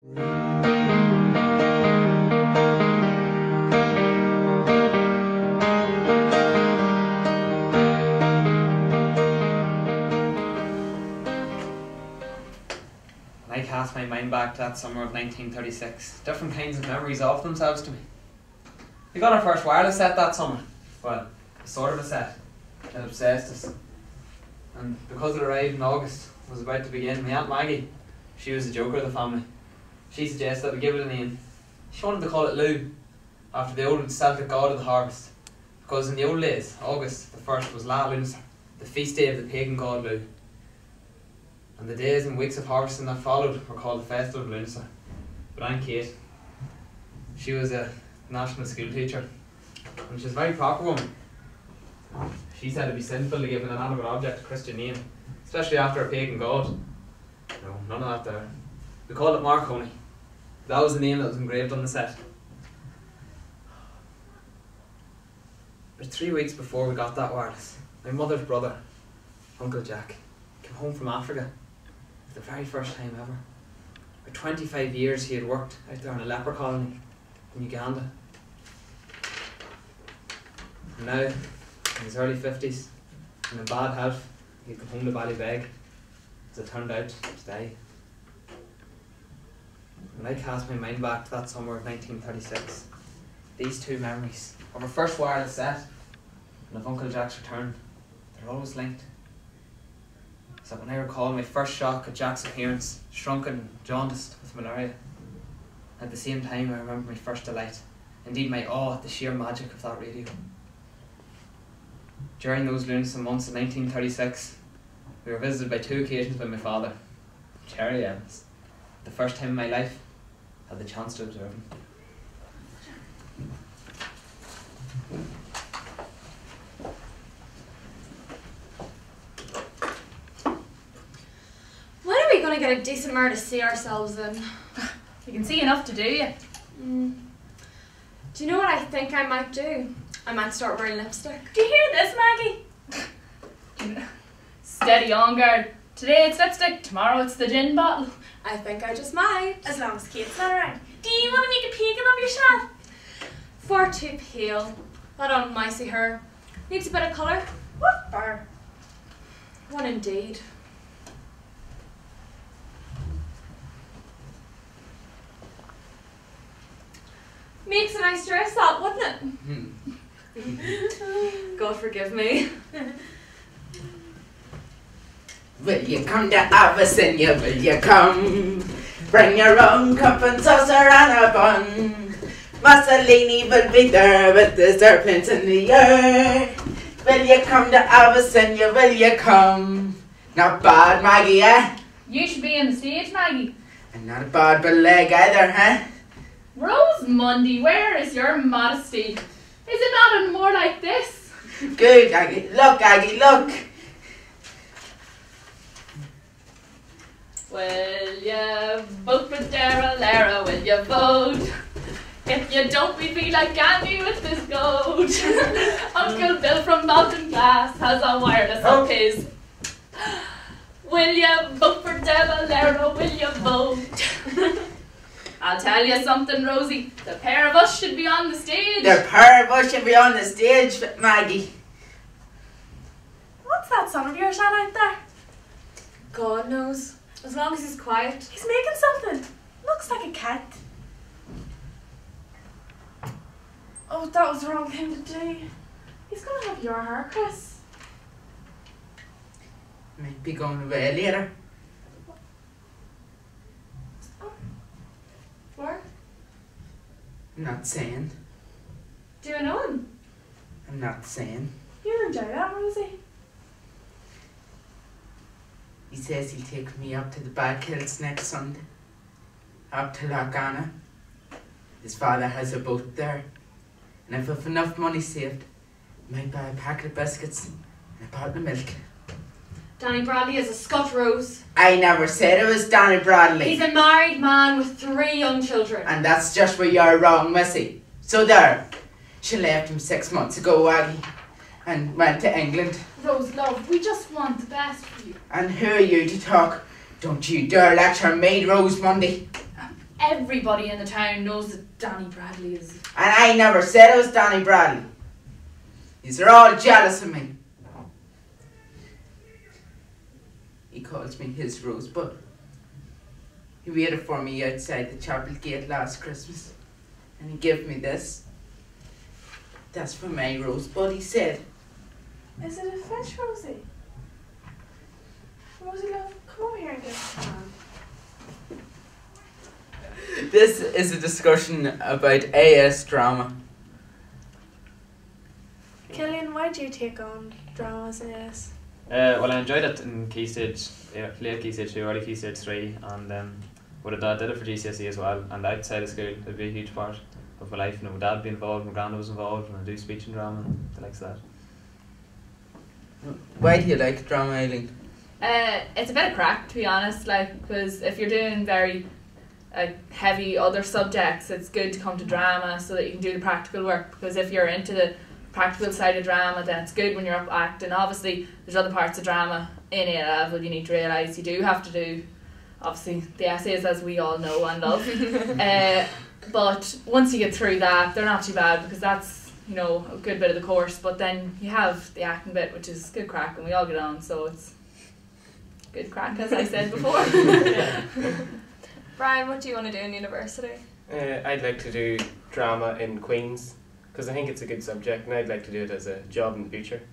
I cast my mind back to that summer of 1936. Different kinds of memories offer themselves to me. We got our first wireless set that summer. Well, sort of a set. It obsessed us. And because it arrived in August, it was about to begin, my Aunt Maggie, she was the joker of the family. She suggested that we give it a name. She wanted to call it Lou, after the old Celtic god of the harvest. Because in the old days, August the 1st was La Lunasa, the feast day of the pagan god Lou. And the days and weeks of harvesting that followed were called the Festival of Lunasa. But Aunt Kate, she was a national school teacher, and she was a very proper woman. She said it'd be sinful to give an inanimate object a Christian name, especially after a pagan god. No, none of that there. We called it Marconi. That was the name that was engraved on the set. But 3 weeks before we got that wireless, my mother's brother, Uncle Jack, came home from Africa for the very first time ever. For 25 years he had worked out there in a leper colony in Uganda. And now, in his early 50s, and in bad health, he'd come home to Ballybeg, as it turned out, to die. When I cast my mind back to that summer of 1936, these two memories of our first wireless set and of Uncle Jack's return, they're always linked. So when I recall my first shock at Jack's appearance, shrunken and jaundiced with malaria, at the same time I remember my first delight, indeed my awe at the sheer magic of that radio. During those lonesome months in 1936, we were visited by 2 occasions by my father, Cherry Evans. The first time in my life I had the chance to observe him. When are we going to get a decent mirror to see ourselves in? You can see enough to do you. Do you know what I think I might do? I might start wearing lipstick. Do you hear this, Maggie? Steady on, girl. Today it's lipstick, tomorrow it's the gin bottle. I think I just might. As long as Kate's not around. Do you want to make a peeking of yourself? Far too pale. That unmicey hair. Needs a bit of colour. What for? One indeed. Makes a nice dress up, wouldn't it? God forgive me. Will you come to Abyssinia, will you come? Bring your own cup and saucer and a bun. Mussolini will be there with the serpents in the air. Will you come to Abyssinia, will you come? Not bad, Maggie, eh? You should be on the stage, Maggie. And not a bad leg either, huh? Rose Mundy, where is your modesty? Is it not more like this? Good, Aggie. Look, Aggie, look. Will you vote for Daryl Lara? Will you vote? If you don't, we feel like Gandhi with this goat. Uncle Bill from Mountain Glass has a wireless of his. Will you vote for Daryl Lara? Will you vote? I'll tell you something, Rosie. The pair of us should be on the stage. The pair of us should be on the stage, Maggie. What's that son of yours on out there? God knows. As long as he's quiet. He's making something. Looks like a cat. Oh, that was the wrong thing to do. He's gonna have your hair, Chris. Might be going away later. Where? I'm not saying. Do you know him? I'm not saying. You enjoy that, Rosie. He says he'll take me up to the Back Hills next Sunday. Up to Lough Anna. His father has a boat there. And if I've enough money saved, I might buy a packet of biscuits and a bottle of milk. Danny Bradley is a Scot Rose. I never said it was Danny Bradley. He's a married man with 3 young children. And that's just where you're wrong, Missy. So there. She left him 6 months ago, Aggie. And went to England. Rose, love, we just want the best for you. And who are you to talk? Don't you dare lecture me, Rose Mundy. everybody in the town knows that Danny Bradley is. And I never said it was Danny Bradley. These are all jealous of me. He calls me his rosebud. He waited for me outside the chapel gate last Christmas. And he gave me this. That's for my rosebud, he said. Is it a French Rosie? Rosie love, come over here and give us a hand. This is a discussion about AS drama. Killian, why do you take on drama as AS? Well, I enjoyed it in Key Stage, late Key Stage 2, early Key Stage 3, and but I did it for GCSE as well, and outside of school it'd be a huge part of my life. You know, my dad would be involved, my granddad was involved, and I do speech and drama and the likes of that. Why do you like drama, Eileen? It's a bit of crack, to be honest, like, because if you're doing very heavy other subjects, it's good to come to drama so that you can do the practical work, because if you're into the practical side of drama, then it's good when you're up acting. Obviously there's other parts of drama in A level you need to realise you do have to do, obviously, the essays, as we all know and love. But once you get through that, they're not too bad, because that's, you know, a good bit of the course. But then you have the acting bit, which is good crack, and we all get on, so it's good crack, as I said before. Brian, what do you want to do in university? I'd like to do drama in Queen's, because I think it's a good subject, and I'd like to do it as a job in the future.